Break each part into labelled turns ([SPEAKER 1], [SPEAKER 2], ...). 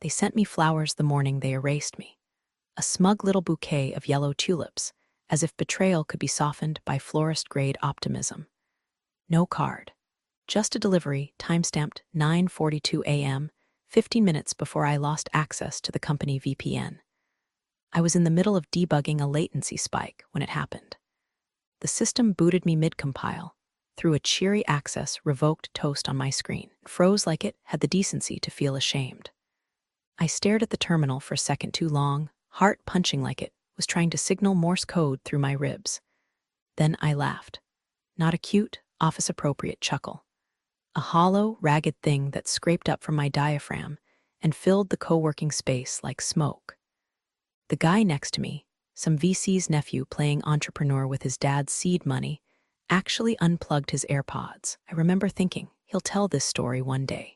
[SPEAKER 1] They sent me flowers the morning they erased me. A smug little bouquet of yellow tulips, as if betrayal could be softened by florist-grade optimism. No card. Just a delivery, timestamped 9:42 a.m., 15 minutes before I lost access to the company VPN. I was in the middle of debugging a latency spike when it happened. The system booted me mid-compile, threw a cheery access revoked toast on my screen, froze like it had the decency to feel ashamed. I stared at the terminal for a second too long, heart punching like it was trying to signal Morse code through my ribs. Then I laughed. Not a cute, office-appropriate chuckle. A hollow, ragged thing that scraped up from my diaphragm and filled the co-working space like smoke. The guy next to me, some VC's nephew playing entrepreneur with his dad's seed money, actually unplugged his AirPods. I remember thinking, he'll tell this story one day.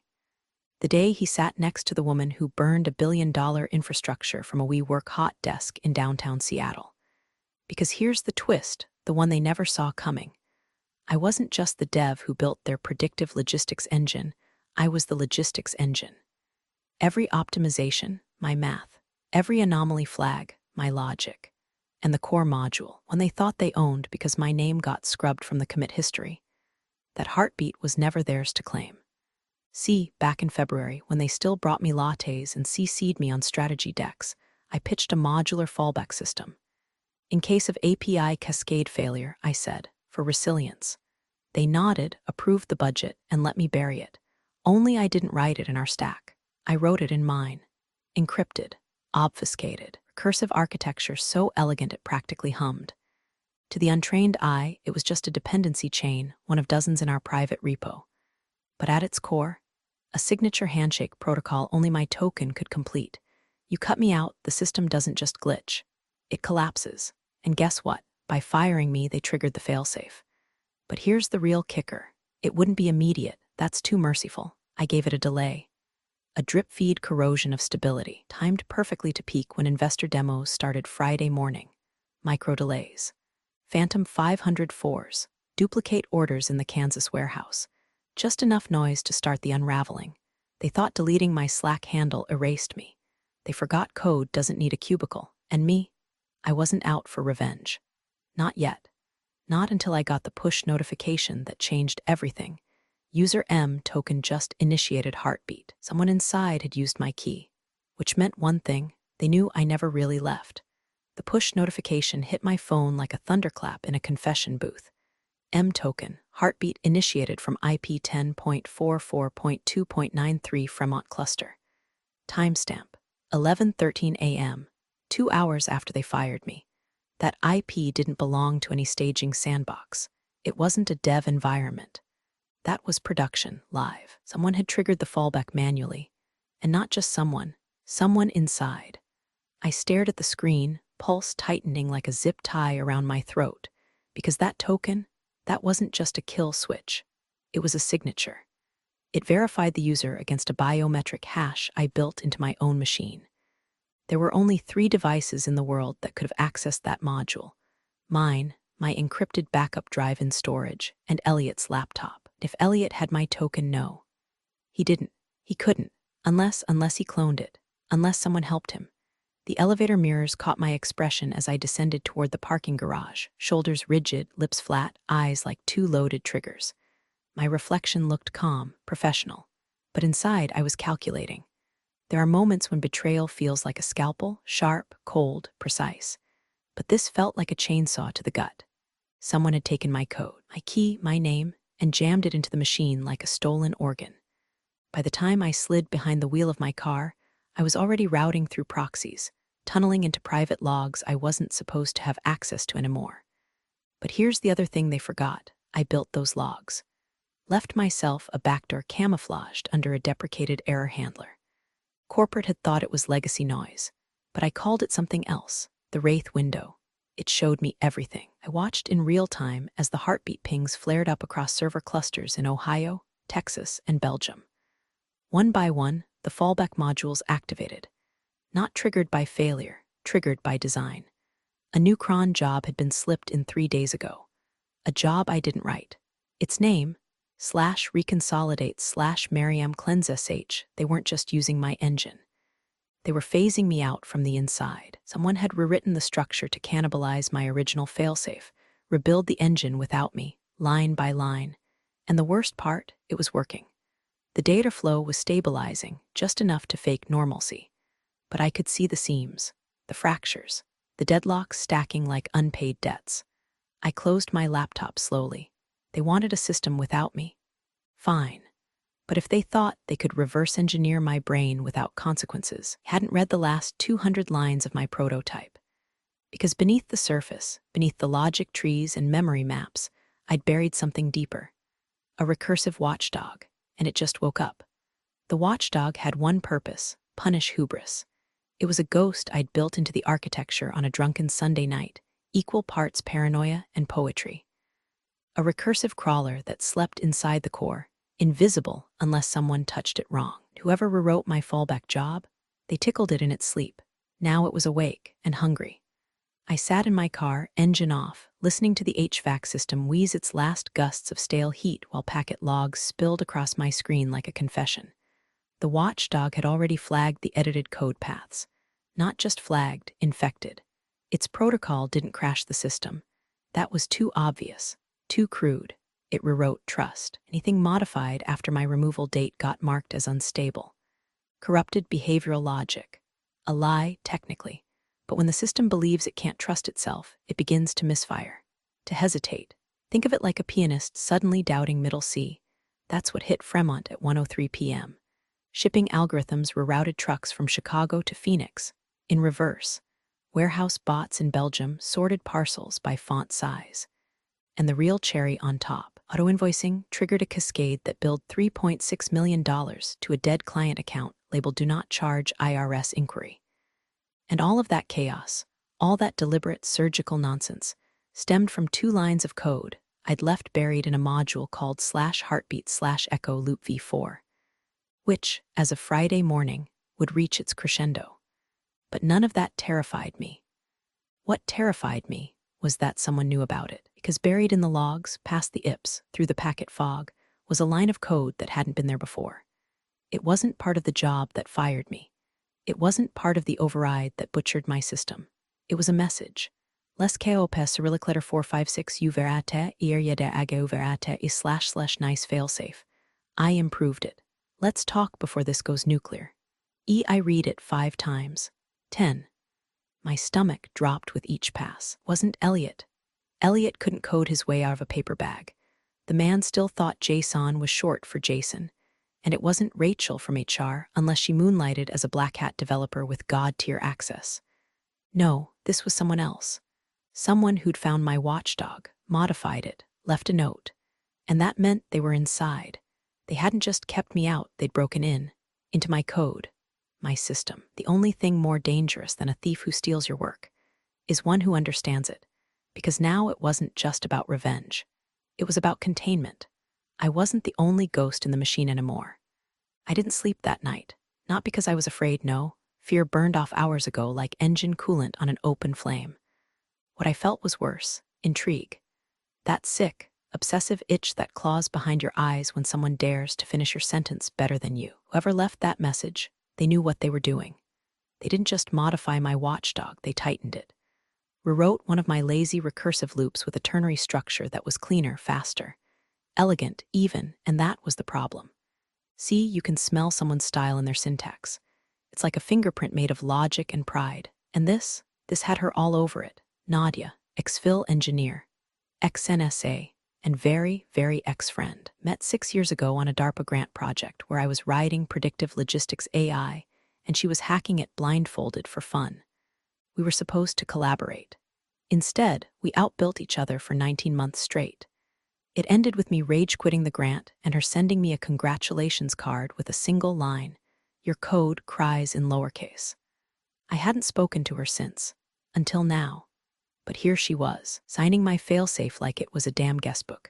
[SPEAKER 1] The day he sat next to the woman who burned $1 billion infrastructure from a WeWork hot desk in downtown Seattle. Because here's the twist, the one they never saw coming. I wasn't just the dev who built their predictive logistics engine, I was the logistics engine. Every optimization, my math. Every anomaly flag, my logic. And the core module, one they thought they owned because my name got scrubbed from the commit history. That heartbeat was never theirs to claim. See, back in February, when they still brought me lattes and CC'd me on strategy decks, I pitched a modular fallback system. In case of API cascade failure, I said, for resilience. They nodded, approved the budget, and let me bury it. Only I didn't write it in our stack. I wrote it in mine. Encrypted, obfuscated, recursive architecture so elegant it practically hummed. To the untrained eye, it was just a dependency chain, one of dozens in our private repo. But at its core, a signature handshake protocol only my token could complete. You cut me out, the system doesn't just glitch. It collapses. And guess what? By firing me, they triggered the failsafe. But here's the real kicker. It wouldn't be immediate. That's too merciful. I gave it a delay. A drip-feed corrosion of stability, timed perfectly to peak when investor demos started Friday morning. Micro delays. Phantom 504s. Duplicate orders in the Kansas warehouse. Just enough noise to start the unraveling. They thought deleting my Slack handle erased me. They forgot code doesn't need a cubicle. And me? I wasn't out for revenge. Not yet. Not until I got the push notification that changed everything. User M token just initiated heartbeat. Someone inside had used my key. Which meant one thing, they knew I never really left. The push notification hit my phone like a thunderclap in a confession booth. M token, heartbeat initiated from IP 10.44.2.93 Fremont cluster. Timestamp, 11:13 a.m., 2 hours after they fired me. That IP didn't belong to any staging sandbox. It wasn't a dev environment. That was production, live. Someone had triggered the fallback manually. And not just someone inside. I stared at the screen, pulse tightening like a zip tie around my throat, because that token, that wasn't just a kill switch. It was a signature. It verified the user against a biometric hash I built into my own machine. There were only 3 devices in the world that could have accessed that module. Mine, my encrypted backup drive in storage, and Elliot's laptop. If Elliot had my token, no. He didn't. He couldn't. Unless he cloned it. Unless someone helped him. The elevator mirrors caught my expression as I descended toward the parking garage, shoulders rigid, lips flat, eyes like 2 loaded triggers. My reflection looked calm, professional. But inside, I was calculating. There are moments when betrayal feels like a scalpel, sharp, cold, precise. But this felt like a chainsaw to the gut. Someone had taken my code, my key, my name, and jammed it into the machine like a stolen organ. By the time I slid behind the wheel of my car, I was already routing through proxies, tunneling into private logs I wasn't supposed to have access to anymore. But here's the other thing they forgot. I built those logs. Left myself a backdoor camouflaged under a deprecated error handler. Corporate had thought it was legacy noise, but I called it something else, the Wraith window. It showed me everything. I watched in real time as the heartbeat pings flared up across server clusters in Ohio, Texas, and Belgium. One by one, the fallback modules activated. Not triggered by failure, triggered by design. A new cron job had been slipped in 3 days ago. A job I didn't write. Its name, /reconsolidate/Mariam cleanse sh. They weren't just using my engine. They were phasing me out from the inside. Someone had rewritten the structure to cannibalize my original failsafe, rebuild the engine without me, line by line. And the worst part, it was working. The data flow was stabilizing, just enough to fake normalcy. But I could see the seams, the fractures, the deadlocks stacking like unpaid debts. I closed my laptop slowly. They wanted a system without me. Fine. But if they thought they could reverse engineer my brain without consequences, I hadn't read the last 200 lines of my prototype. Because beneath the surface, beneath the logic trees and memory maps, I'd buried something deeper. A recursive watchdog, and it just woke up. The watchdog had one purpose: punish hubris. It was a ghost I'd built into the architecture on a drunken Sunday night, equal parts paranoia and poetry. A recursive crawler that slept inside the core, invisible unless someone touched it wrong. Whoever rewrote my fallback job, they tickled it in its sleep. Now it was awake and hungry. I sat in my car, engine off, listening to the HVAC system wheeze its last gusts of stale heat while packet logs spilled across my screen like a confession. The watchdog had already flagged the edited code paths. Not just flagged, infected. Its protocol didn't crash the system. That was too obvious, too crude. It rewrote trust. Anything modified after my removal date got marked as unstable. Corrupted behavioral logic. A lie, technically. But when the system believes it can't trust itself, it begins to misfire, to hesitate. Think of it like a pianist suddenly doubting middle C. That's what hit Fremont at 1:03 p.m. Shipping algorithms rerouted trucks from Chicago to Phoenix. In reverse, warehouse bots in Belgium sorted parcels by font size. And the real cherry on top, auto-invoicing triggered a cascade that billed $3.6 million to a dead client account labeled "Do Not Charge IRS Inquiry." And all of that chaos, all that deliberate surgical nonsense, stemmed from 2 lines of code I'd left buried in a module called /heartbeat/echo loop v4, which, as of Friday morning, would reach its crescendo. But none of that terrified me. What terrified me was that someone knew about it, because buried in the logs, past the IPS, through the packet fog, was a line of code that hadn't been there before. It wasn't part of the job that fired me. It wasn't part of the override that butchered my system. It was a message. Les KOP Cyrillic letter 456 u verate yede age verate is // nice failsafe. I improved it. Let's talk before this goes nuclear. I read it 5 times. 10. My stomach dropped with each pass. Wasn't Elliot. Elliot couldn't code his way out of a paper bag. The man still thought JSON was short for Jason. And it wasn't Rachel from HR unless she moonlighted as a black hat developer with God-tier access. No, this was someone else. Someone who'd found my watchdog, modified it, left a note. And that meant they were inside. They hadn't just kept me out, they'd broken in. Into my code. My system. The only thing more dangerous than a thief who steals your work is one who understands it. Because now it wasn't just about revenge. It was about containment. I wasn't the only ghost in the machine anymore. I didn't sleep that night. Not because I was afraid, no. Fear burned off hours ago like engine coolant on an open flame. What I felt was worse. Intrigue. That sick, obsessive itch that claws behind your eyes when someone dares to finish your sentence better than you. Whoever left that message, they knew what they were doing. They didn't just modify my watchdog, they tightened it. Rewrote one of my lazy recursive loops with a ternary structure that was cleaner, faster. Elegant, even, and that was the problem. See, you can smell someone's style in their syntax. It's like a fingerprint made of logic and pride. And this had her all over it. Nadia, ex-Phil engineer, ex-NSA, and very, very ex-friend. Met 6 years ago on a DARPA grant project where I was writing predictive logistics AI, and she was hacking it blindfolded for fun. We were supposed to collaborate. Instead, we outbuilt each other for 19 months straight. It ended with me rage-quitting the grant and her sending me a congratulations card with a single line, "Your code cries in lowercase." I hadn't spoken to her since, until now. But here she was, signing my failsafe like it was a damn guestbook.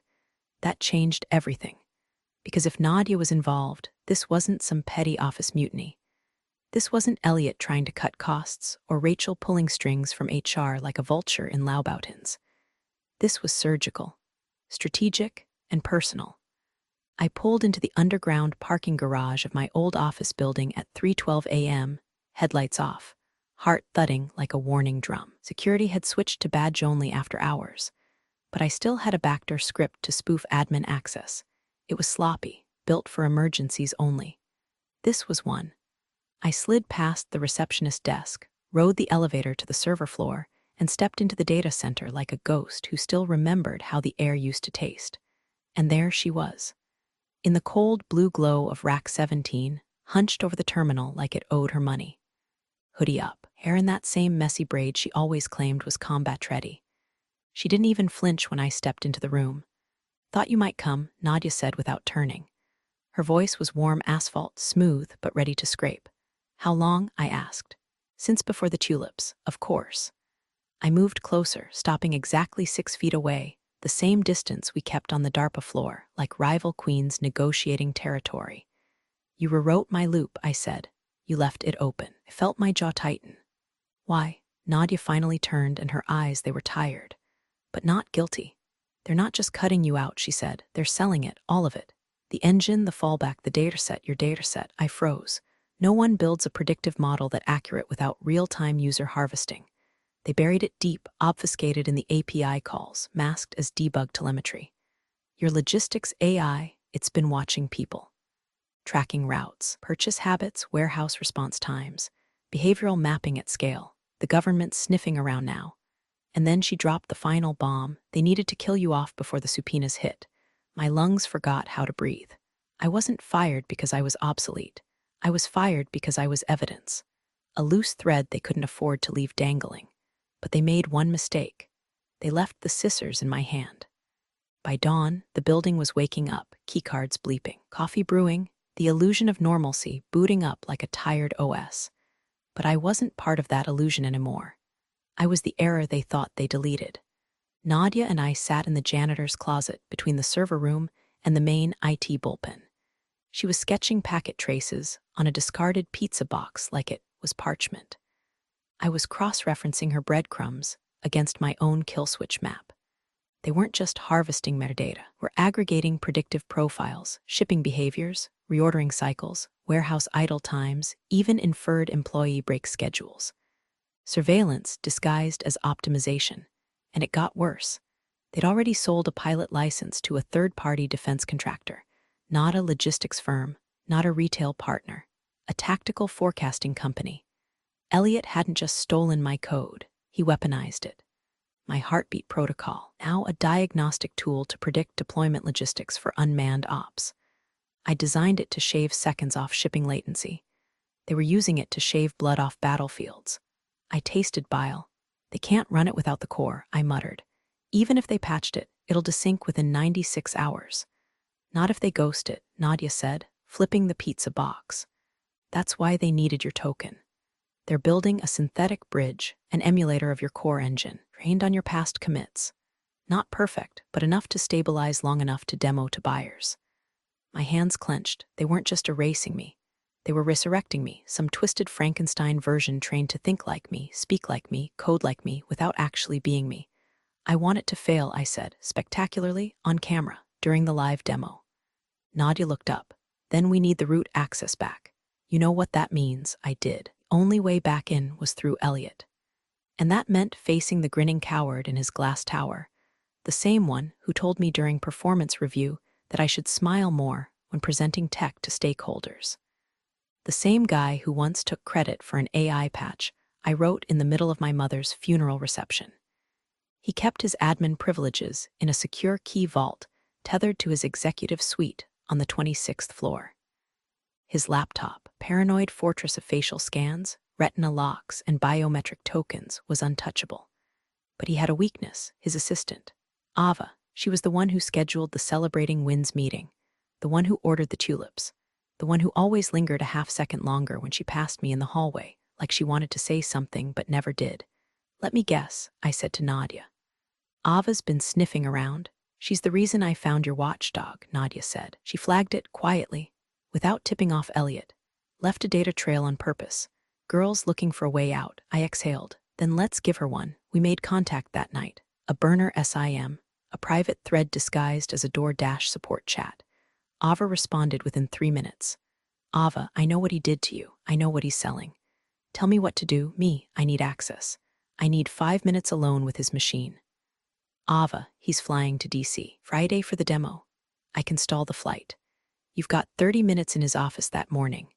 [SPEAKER 1] That changed everything. Because if Nadia was involved, this wasn't some petty office mutiny. This wasn't Elliot trying to cut costs or Rachel pulling strings from HR like a vulture in Laubautins. This was surgical, strategic, and personal. I pulled into the underground parking garage of my old office building at 3:12 a.m., headlights off, heart thudding like a warning drum. Security had switched to badge only after hours, but I still had a backdoor script to spoof admin access. It was sloppy, built for emergencies only. This was one. I slid past the receptionist desk, rode the elevator to the server floor, and stepped into the data center like a ghost who still remembered how the air used to taste. And there she was, in the cold blue glow of Rack 17, hunched over the terminal like it owed her money. Hoodie up, hair in that same messy braid she always claimed was combat-ready. She didn't even flinch when I stepped into the room. "Thought you might come," Nadia said without turning. Her voice was warm asphalt, smooth but ready to scrape. "How long?" I asked. "Since before the tulips, of course." I moved closer, stopping exactly 6 feet away, the same distance we kept on the DARPA floor, like rival queens negotiating territory. "You rewrote my loop," I said. "You left it open." I felt my jaw tighten. "Why?" Nadia finally turned, and her eyes, they were tired, but not guilty. "They're not just cutting you out," she said. "They're selling it, all of it. The engine, the fallback, the dataset, your dataset." I froze. No one builds a predictive model that accurate without real-time user harvesting. They buried it deep, obfuscated in the API calls, masked as debug telemetry. Your logistics AI, it's been watching people. Tracking routes, purchase habits, warehouse response times, behavioral mapping at scale, the government sniffing around now. And then she dropped the final bomb. They needed to kill you off before the subpoenas hit. My lungs forgot how to breathe. I wasn't fired because I was obsolete. I was fired because I was evidence. A loose thread they couldn't afford to leave dangling. But they made one mistake. They left the scissors in my hand. By dawn, the building was waking up, keycards bleeping, coffee brewing, the illusion of normalcy booting up like a tired OS. But I wasn't part of that illusion anymore. I was the error they thought they deleted. Nadia and I sat in the janitor's closet between the server room and the main IT bullpen. She was sketching packet traces on a discarded pizza box like it was parchment. I was cross-referencing her breadcrumbs against my own kill switch map. They weren't just harvesting metadata. We're aggregating predictive profiles, shipping behaviors, reordering cycles, warehouse idle times, even inferred employee break schedules. Surveillance disguised as optimization. And it got worse. They'd already sold a pilot license to a third-party defense contractor, not a logistics firm, not a retail partner, a tactical forecasting company. Elliot hadn't just stolen my code, he weaponized it. My heartbeat protocol, now a diagnostic tool to predict deployment logistics for unmanned ops. I designed it to shave seconds off shipping latency. They were using it to shave blood off battlefields. I tasted bile. "They can't run it without the core," I muttered. "Even if they patched it, it'll desync within 96 hours. "Not if they ghost it," Nadia said, flipping the pizza box. "That's why they needed your token. They're building a synthetic bridge, an emulator of your core engine, trained on your past commits. Not perfect, but enough to stabilize long enough to demo to buyers." My hands clenched. They weren't just erasing me. They were resurrecting me, some twisted Frankenstein version trained to think like me, speak like me, code like me, without actually being me. "I want it to fail," I said, spectacularly, on camera, during the live demo. Nadia looked up. "Then we need the root access back." "You know what that means," I did. Only way back in was through Elliot. And that meant facing the grinning coward in his glass tower, the same one who told me during performance review that I should smile more when presenting tech to stakeholders. The same guy who once took credit for an AI patch I wrote in the middle of my mother's funeral reception. He kept his admin privileges in a secure key vault tethered to his executive suite on the 26th floor. His laptop, paranoid fortress of facial scans, retina locks, and biometric tokens, was untouchable. But he had a weakness, his assistant. Ava, she was the one who scheduled the Celebrating Winds meeting, the one who ordered the tulips, the one who always lingered a half-second longer when she passed me in the hallway, like she wanted to say something but never did. "Let me guess," I said to Nadia. "Ava's been sniffing around. She's the reason I found your watchdog," Nadia said. She flagged it quietly, without tipping off Elliot. Left a data trail on purpose. Girls looking for a way out. I exhaled. "Then let's give her one." We made contact that night. A burner SIM, a private thread disguised as a DoorDash support chat. Ava responded within 3 minutes. "Ava, I know what he did to you. I know what he's selling. Tell me what to do. Me, I need access. I need 5 minutes alone with his machine. Ava, he's flying to DC. Friday for the demo. I can stall the flight. You've got 30 minutes in his office that morning.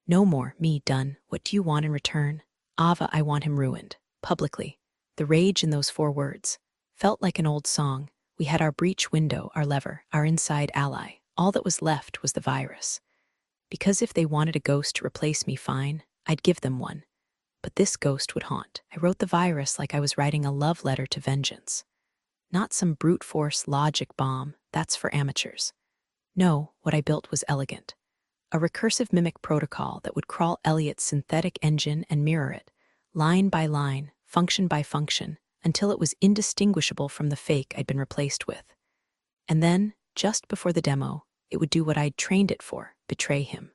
[SPEAKER 1] No more. Me, done. What do you want in return? Ava, I want him ruined. Publicly. The rage in those 4 words. Felt like an old song. We had our breach window, our lever, our inside ally. All that was left was the virus. Because if they wanted a ghost to replace me, fine, I'd give them one. But this ghost would haunt. I wrote the virus like I was writing a love letter to vengeance. Not some brute force logic bomb, that's for amateurs. No, what I built was elegant. A recursive mimic protocol that would crawl Elliot's synthetic engine and mirror it, line by line, function by function, until it was indistinguishable from the fake I'd been replaced with. And then, just before the demo, it would do what I'd trained it for, betray him.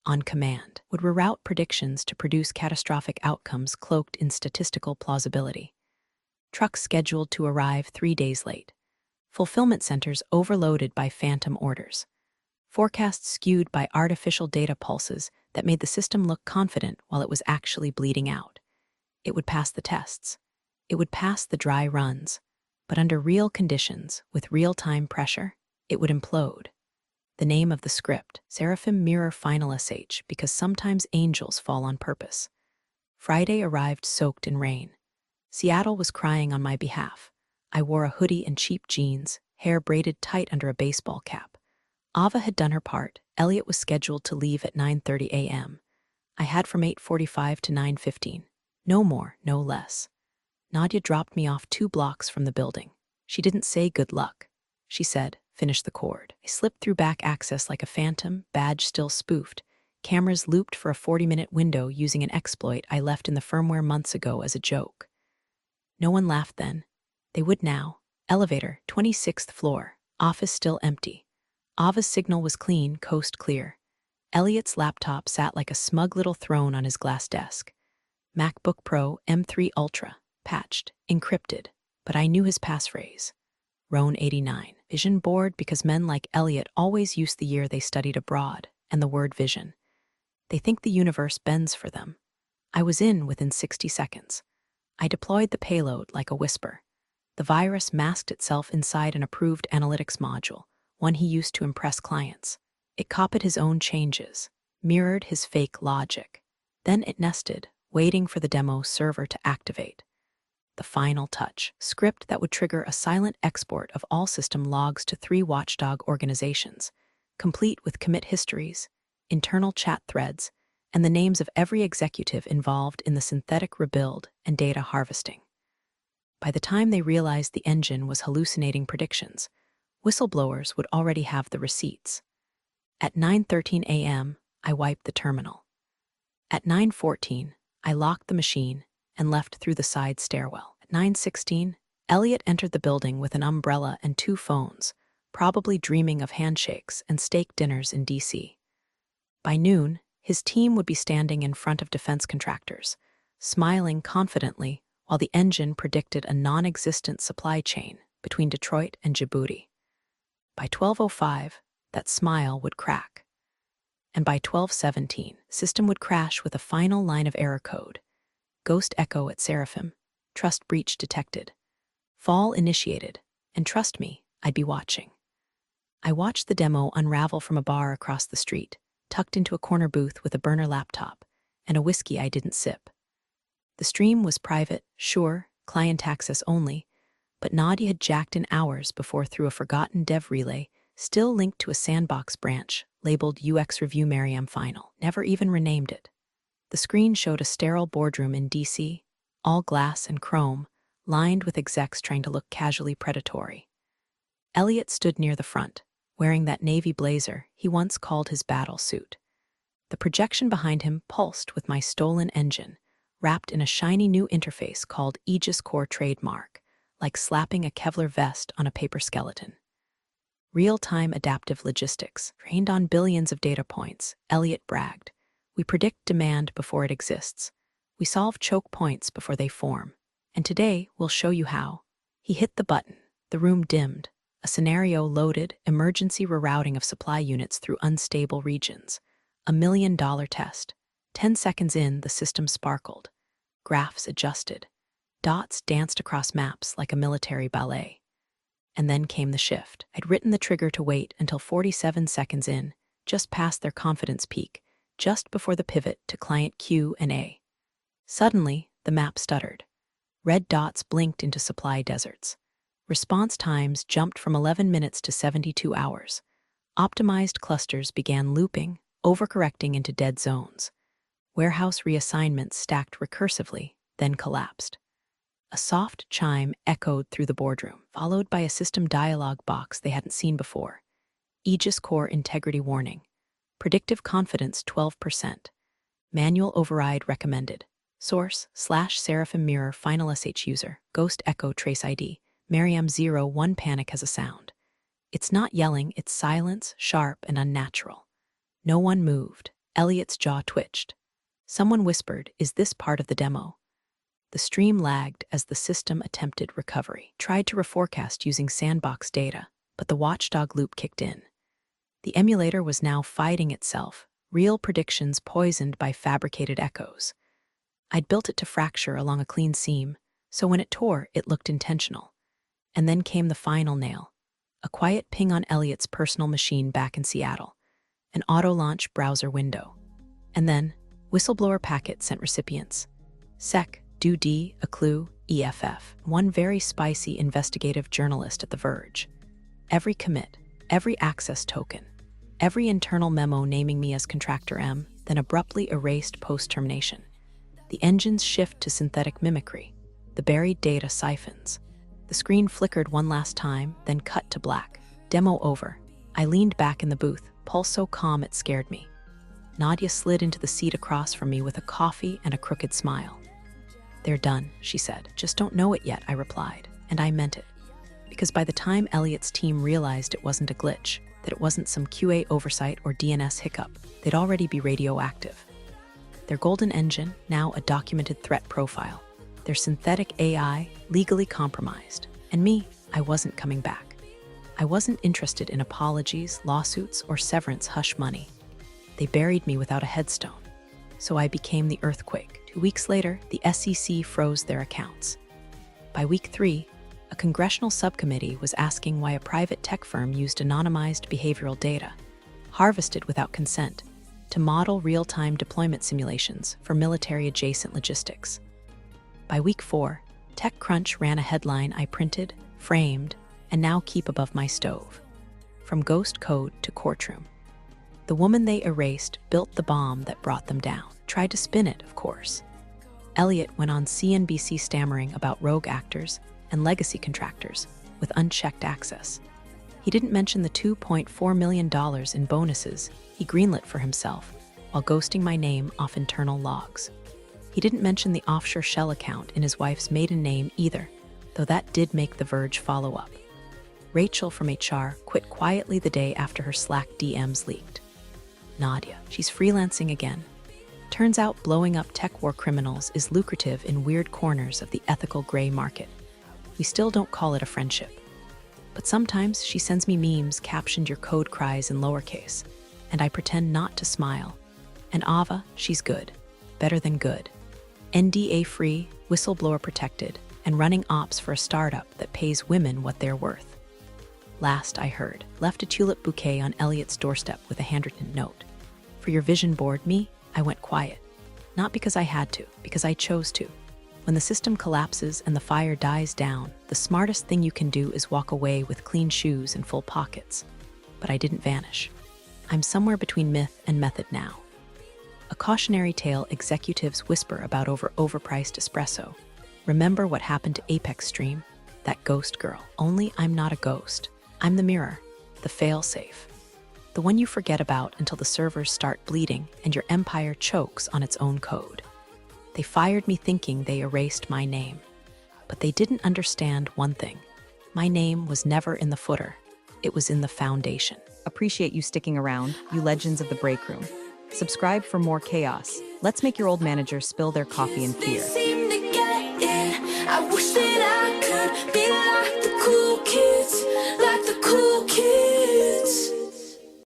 [SPEAKER 1] On command, would reroute predictions to produce catastrophic outcomes cloaked in statistical plausibility. Trucks scheduled to arrive 3 days late. Fulfillment centers overloaded by phantom orders. Forecasts skewed by artificial data pulses that made the system look confident while it was actually bleeding out. It would pass the tests. It would pass the dry runs. But under real conditions, with real-time pressure, it would implode. The name of the script, Seraphim Mirror Final SH, because sometimes angels fall on purpose. Friday arrived soaked in rain. Seattle was crying on my behalf. I wore a hoodie and cheap jeans, hair braided tight under a baseball cap. Ava had done her part. Elliot was scheduled to leave at 9:30 a.m. I had from 8:45 to 9:15. No more, no less. Nadia dropped me off 2 blocks from the building. She didn't say good luck. She said, finish the cord. I slipped through back access like a phantom, badge still spoofed. Cameras looped for a 40-minute window using an exploit I left in the firmware months ago as a joke. No one laughed then. They would now. Elevator, 26th floor. Office still empty. Ava's signal was clean, coast clear. Elliot's laptop sat like a smug little throne on his glass desk. MacBook Pro M3 Ultra, patched, encrypted, but I knew his passphrase. Roan 89. Vision board because men like Elliot always use the year they studied abroad and the word vision. They think the universe bends for them. I was in within 60 seconds. I deployed the payload like a whisper. The virus masked itself inside an approved analytics module, one he used to impress clients. It copied his own changes, mirrored his fake logic. Then it nested, waiting for the demo server to activate. The final touch, script that would trigger a silent export of all system logs to 3 Watchdog organizations, complete with commit histories, internal chat threads, and the names of every executive involved in the synthetic rebuild and data harvesting. By the time they realized the engine was hallucinating predictions, whistleblowers would already have the receipts. At 9:13 a.m., I wiped the terminal. At 9:14, I locked the machine and left through the side stairwell. At 9:16, Elliot entered the building with an umbrella and 2 phones, probably dreaming of handshakes and steak dinners in DC. By noon, his team would be standing in front of defense contractors, smiling confidently while the engine predicted a non-existent supply chain between Detroit and Djibouti. By 12:05, that smile would crack. And by 12:17, system would crash with a final line of error code. Ghost echo at Seraphim. Trust breach detected. Fall initiated. And trust me, I'd be watching. I watched the demo unravel from a bar across the street, tucked into a corner booth with a burner laptop and a whiskey I didn't sip. The stream was private, sure, client access only, but Nadia had jacked in hours before through a forgotten dev relay, still linked to a sandbox branch, labeled UX Review Mariam Final, never even renamed it. The screen showed a sterile boardroom in DC, all glass and chrome, lined with execs trying to look casually predatory. Elliot stood near the front, wearing that navy blazer he once called his battle suit. The projection behind him pulsed with my stolen engine, wrapped in a shiny new interface called Aegis Core Trademark, like slapping a Kevlar vest on a paper skeleton. Real-time adaptive logistics, trained on billions of data points, Elliot bragged. We predict demand before it exists. We solve choke points before they form. And today, we'll show you how. He hit the button. The room dimmed. A scenario loaded, emergency rerouting of supply units through unstable regions. $1 million test. 10 seconds in, the system sparkled. Graphs adjusted. Dots danced across maps like a military ballet. And then came the shift. I'd written the trigger to wait until 47 seconds in, just past their confidence peak, just before the pivot to client Q and A. Suddenly, the map stuttered. Red dots blinked into supply deserts. Response times jumped from 11 minutes to 72 hours. Optimized clusters began looping, overcorrecting into dead zones. Warehouse reassignments stacked recursively, then collapsed. A soft chime echoed through the boardroom, followed by a system dialog box they hadn't seen before. Aegis Core integrity warning. Predictive confidence 12%. Manual override recommended. Source /Seraphim Mirror Final SH user. Ghost Echo Trace ID. Mariam 01 Panic has a sound. It's not yelling, it's silence, sharp and unnatural. No one moved. Elliot's jaw twitched. Someone whispered, "Is this part of the demo?" The stream lagged as the system attempted recovery. Tried to reforecast using sandbox data, but the Watchdog loop kicked in. The emulator was now fighting itself, real predictions poisoned by fabricated echoes. I'd built it to fracture along a clean seam, so when it tore, it looked intentional. And then came the final nail. A quiet ping on Elliot's personal machine back in Seattle. An auto-launch browser window. And then, whistleblower packet sent recipients. Sec, do D, a clue, EFF. One very spicy investigative journalist at The Verge. Every commit, every access token, every internal memo naming me as Contractor M, then abruptly erased post-termination. The engines shift to synthetic mimicry. The buried data siphons. The screen flickered one last time, then cut to black. Demo over. I leaned back in the booth, pulse so calm it scared me. Nadia slid into the seat across from me with a coffee and a crooked smile. "They're done," she said. "Just don't know it yet," I replied, and I meant it. Because by the time Elliot's team realized it wasn't a glitch, that it wasn't some QA oversight or DNS hiccup, they'd already be radioactive. Their golden engine, now a documented threat profile. Their synthetic AI, legally compromised. And me, I wasn't coming back. I wasn't interested in apologies, lawsuits, or severance hush money. They buried me without a headstone. So I became the earthquake. 2 weeks later, the SEC froze their accounts. By week 3, a congressional subcommittee was asking why a private tech firm used anonymized behavioral data, harvested without consent, to model real-time deployment simulations for military-adjacent logistics. By week 4, TechCrunch ran a headline I printed, framed, and now keep above my stove. From ghost code to courtroom. The woman they erased built the bomb that brought them down. Tried to spin it, of course. Elliot went on CNBC stammering about rogue actors and legacy contractors with unchecked access. He didn't mention the $2.4 million in bonuses he greenlit for himself while ghosting my name off internal logs. He didn't mention the offshore shell account in his wife's maiden name either, though that did make The Verge follow up. Rachel from HR quit quietly the day after her Slack DMs leaked. Nadia, she's freelancing again. Turns out blowing up tech war criminals is lucrative in weird corners of the ethical gray market. We still don't call it a friendship. But sometimes she sends me memes captioned "your code cries" in lowercase, and I pretend not to smile. And Ava, she's good. Better than good. NDA-free, whistleblower protected, and running ops for a startup that pays women what they're worth. Last I heard, left a tulip bouquet on Elliot's doorstep with a handwritten note. "For your vision board, me, I went quiet. Not because I had to, because I chose to. When the system collapses and the fire dies down, the smartest thing you can do is walk away with clean shoes and full pockets. But I didn't vanish. I'm somewhere between myth and method now. A cautionary tale executives whisper about overpriced espresso. Remember what happened to Apex Stream? That ghost girl. Only I'm not a ghost. I'm the mirror, the failsafe. The one you forget about until the servers start bleeding and your empire chokes on its own code. They fired me thinking they erased my name. But they didn't understand one thing. My name was never in the footer. It was in the foundation."
[SPEAKER 2] Appreciate you sticking around, you legends of the break room. Subscribe for more chaos. Let's make your old manager spill their coffee in fear.
[SPEAKER 3] Seem to get in. I wish that I could be like the cool kids, like the cool kids.